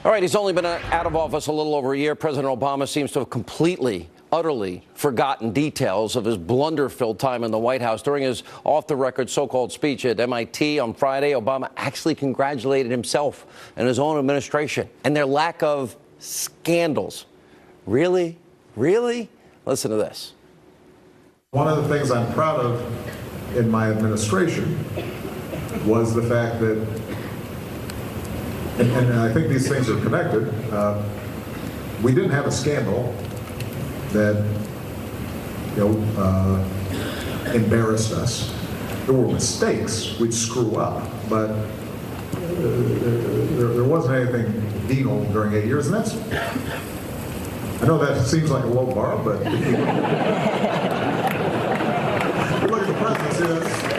All right, he's only been out of office a little over a year. President Obama seems to have completely, utterly forgotten details of his blunder-filled time in the White House. During his off-the-record so-called speech at MIT on Friday, Obama actually congratulated himself and his own administration and their lack of scandals. Really? Really? Listen to this. One of the things I'm proud of in my administration was the fact that, and I think these things are connected, we didn't have a scandal that embarrassed us. There were mistakes, we'd screw up, but there wasn't anything venal during 8 years, and that's, I know that seems like a low bar, but if you look at the presidency,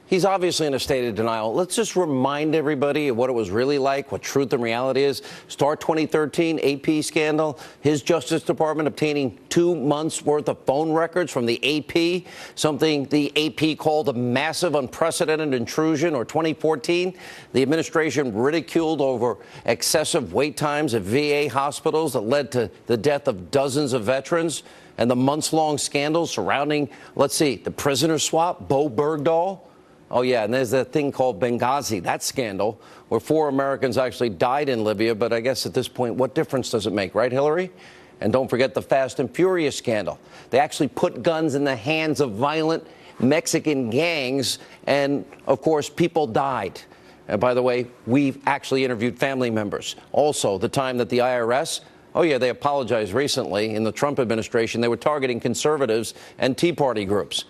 He's obviously in a state of denial. Let's just remind everybody of what it was really like, what truth and reality is. Start 2013 AP scandal, his Justice Department obtaining 2 months' worth of phone records from the AP, something the AP called a massive, unprecedented intrusion. Or 2014, the administration ridiculed over excessive wait times at VA hospitals that led to the death of dozens of veterans, and the months-long scandals surrounding, let's see, the prisoner swap, Bo Bergdahl. Oh, yeah, and there's that thing called Benghazi, that scandal, where 4 Americans actually died in Libya. But I guess at this point, what difference does it make, right, Hillary? And don't forget the Fast and Furious scandal. They actually put guns in the hands of violent Mexican gangs, and, of course, people died. And by the way, we've actually interviewed family members. Also, the time that the IRS, oh, yeah, they apologized recently in the Trump administration. They were targeting conservatives and Tea Party groups.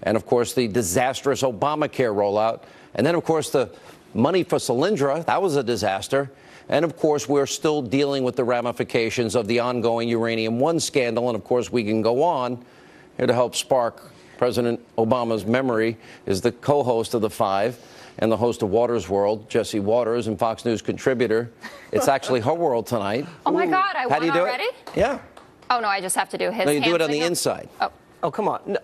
And, of course, the disastrous Obamacare rollout. And then, of course, the money for Solyndra. That was a disaster. And, of course, we're still dealing with the ramifications of the ongoing Uranium One scandal. And, of course, we can go on. Here to help spark President Obama's memory is the co-host of The Five and the host of Waters World, Jesse Waters, and Fox News contributor. It's actually her world tonight. Oh, my God. I won already? Yeah. Oh, no, I just have to do his No, you do it on signal? the inside. Oh, come on. No.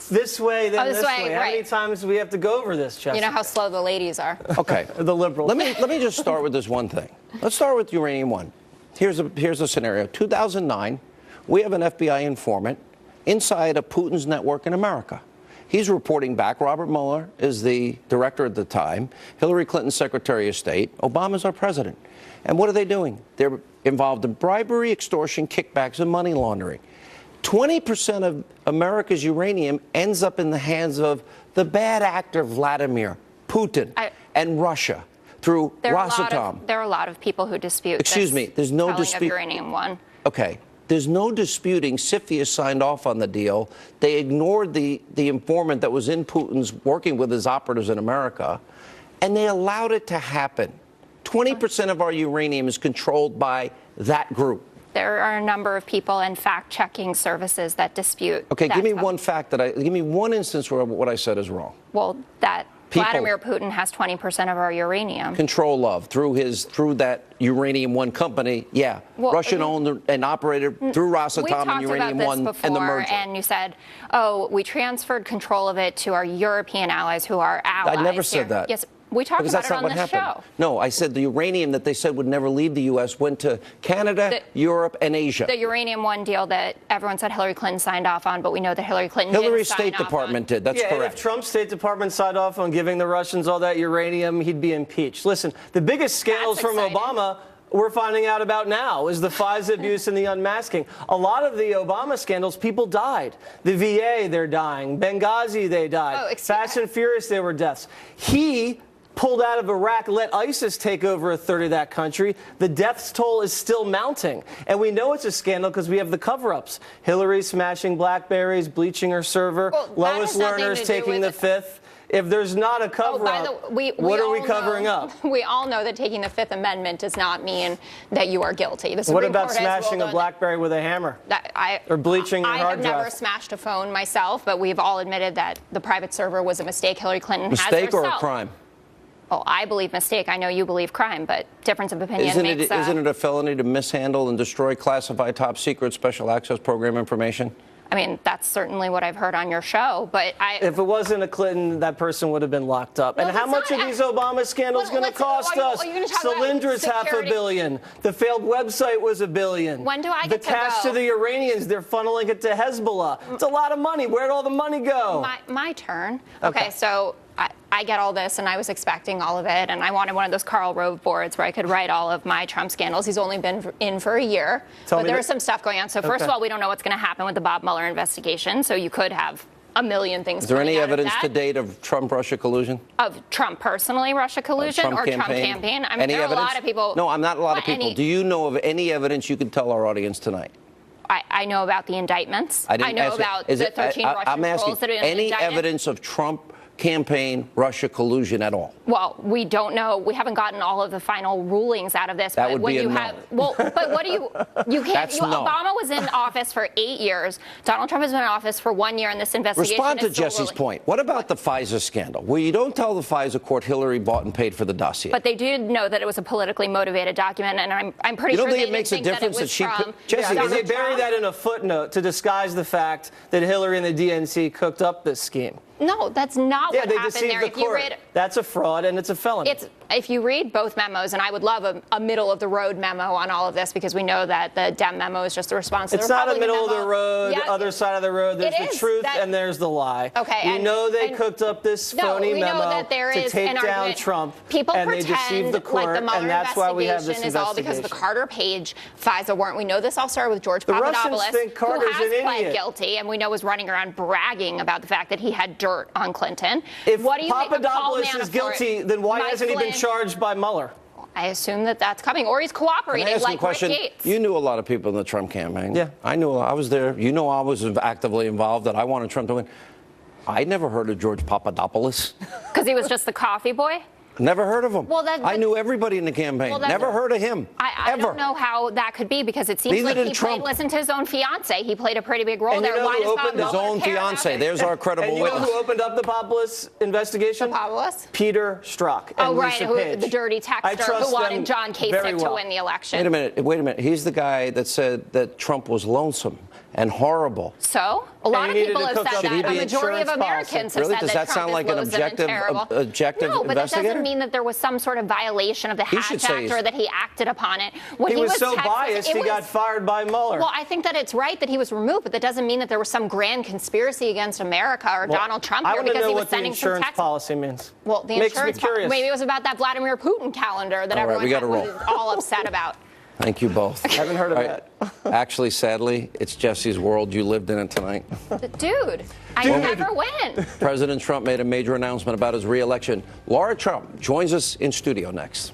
This way, then this way, How many right. times do we have to go over this, Jessica? You know how slow the ladies are. Okay. The liberals. Let me just start with this one thing. Let's start with Uranium One. Here's a scenario. 2009, we have an FBI informant inside of Putin's network in America. He's reporting back. Robert Mueller is the director at the time. Hillary Clinton's Secretary of State. Obama's our president. And what are they doing? They're involved in bribery, extortion, kickbacks, and money laundering. 20% of America's uranium ends up in the hands of the bad actor Vladimir Putin and Russia through Rosatom. There are a lot of people who dispute Excuse me, there's no dispute. Uranium One. Okay. There's no disputing CFIUS signed off on the deal. They ignored the informant that was in Putin's working with his operatives in America, and they allowed it to happen. 20% of our uranium is controlled by that group. There are a number of people and fact-checking services that dispute. Okay, give me one fact give me one instance where what I said is wrong. Well, that Vladimir Putin has 20% of our uranium. Control of through that Uranium One company. Yeah, well, Russian owned and operated through Rosatom and Uranium One before, and the merger. And you said, oh, we transferred control of it to our European allies who are allies. I never said that. Yes. We talked about it on this show. No, I said the uranium that they said would never leave the U.S. went to Canada, Europe, and Asia. The Uranium One deal that everyone said Hillary Clinton signed off on, but we know that Hillary Clinton Hillary's State Department did. That's correct. If Trump's State Department signed off on giving the Russians all that uranium, he'd be impeached. Listen, the biggest scandals from Obama we're finding out about now is the FISA abuse and the unmasking. A lot of the Obama scandals, people died. The VA, they're dying. Benghazi, they died. Fast and Furious, there were deaths. He pulled out of Iraq, let ISIS take over a third of that country. The death toll is still mounting. And we know it's a scandal because we have the cover-ups. Hillary smashing BlackBerries, bleaching her server, Lois Lerner's taking the fifth. If there's not a cover-up, what are we covering up? We all know that taking the Fifth Amendment does not mean that you are guilty. What about smashing a BlackBerry with a hammer? Or bleaching your hard drive? I have never smashed a phone myself, but we've all admitted that the private server was a mistake. Hillary Clinton has herself. Mistake or a crime? Well, I believe mistake. I know you believe crime, but difference of opinion isn't makes it a felony to mishandle and destroy classified top secret special access program information? I mean, that's certainly what I've heard on your show, but If it wasn't a Clinton, that person would have been locked up. Well, and how much are these Obama scandals going to cost us? Cylinder's $500 million. The failed website was $1 billion. When do I get the to cash go? to the Iranians, they're funneling it to Hezbollah. It's a lot of money. Where'd all the money go? My turn. Okay. So I get all this, and I was expecting all of it, and I wanted one of those Karl Rove boards where I could write all of my Trump scandals. He's only been in for a year, but there is some stuff going on. So first of all, we don't know what's going to happen with the Bob Mueller investigation, so you could have a million things. Is there any evidence to date of Trump-Russia collusion? Of Trump personally, Russia collusion, or Trump campaign? I mean, any there evidence? are a lot of people. No, I'm not a lot of people. Do you know of any evidence you could tell our audience tonight? I know about the indictments. I know about the 13 Russian I'm asking, trolls that have been any indicted. evidence of Trump campaign Russia collusion at all? Well, we don't know. We haven't gotten all of the final rulings out of this. That but would when be a you no. have, well, but what do you can't. That's no. Obama was in office for 8 years. Donald Trump has been in office for 1 year, and this investigation. Respond to is still Jesse's ruling. point. What about the FISA scandal, where you don't tell the FISA court Hillary bought and paid for the dossier? But they did know that it was a politically motivated document, and I'm pretty sure think they it makes didn't a think difference that it was that she from Jesse, Yeah, they Donald bury Trump. that in a footnote to disguise the fact that Hillary and the DNC cooked up this scheme. No, that's not Yeah, what they happened deceived there. the If you court. read, That's a fraud, and it's a felony. if you read both memos, and I would love a middle-of-the-road memo on all of this, because we know that the Dem memo is just a response to the It's not a Republican middle of memo. the road, Yeah, other side of the road. There's it the is. truth That- and there's the lie. Okay, We know they and cooked up this no, phony we know memo that there to is take an down argument. Trump, People and they pretend deceived the court, like the Mueller and that's why we have this investigation is all because of the investigation. Carter Page FISA warrant. We know this all started with George The Papadopoulos, Russians think Carter's who has an pled idiot. guilty, and we know was running around bragging about the fact that he had dirt on Clinton. If What do you think of Paul Papadopoulos is Manafort? guilty, then why Mike hasn't he been Flynn? charged by Mueller? I assume that that's coming, or he's Can I cooperating ask you a like question? Rick Gates. You knew a lot of people in the Trump campaign. Yeah. I knew. I was there. You know I was actively involved, that I wanted Trump to win. I never heard of George Papadopoulos. Because he was just the coffee boy? Never heard of him. Well, I knew everybody in the campaign. Well, Never heard of him. I ever. don't know how that could be, because it seems Neither like did he Trump. listened to his own fiance. He played a pretty big role And you there. know Why who does Bob opened His Mueller own care about fiance. it? There's our credible And you know witness. who opened up the Papadopoulos investigation? Papadopoulos? Peter Strzok and Oh, right, Lisa Page. the dirty I texter trust who wanted them John very Kasich to well. win the election. Wait a minute. He's the guy that said that Trump was lonesome and horrible. So, a lot of he needed people to have cook said up that. the A majority of insurance Americans have Really? said Does that that sound Trump like is an loathsome and objective terrible. no, but that investigator? doesn't mean that there was some sort of violation of the He Hatch should say Act, or that he acted upon it. When He was so Texas, biased, it he was- got fired by Mueller. Well, I think that it's right that he was removed, but that doesn't mean that there was some grand conspiracy against America or Donald Trump I here, want to because know he was what the sending some insurance texts. policy means. Well, the Makes me insurance curious. maybe it was about that Vladimir Putin calendar that All right, we everyone gotta was roll. all upset about. Thank you both. I haven't heard of All right. that. Actually, sadly, it's Jesse's world. You lived in it tonight. Dude, I never win. President Trump made a major announcement about his re-election. Laura Trump joins us in studio next.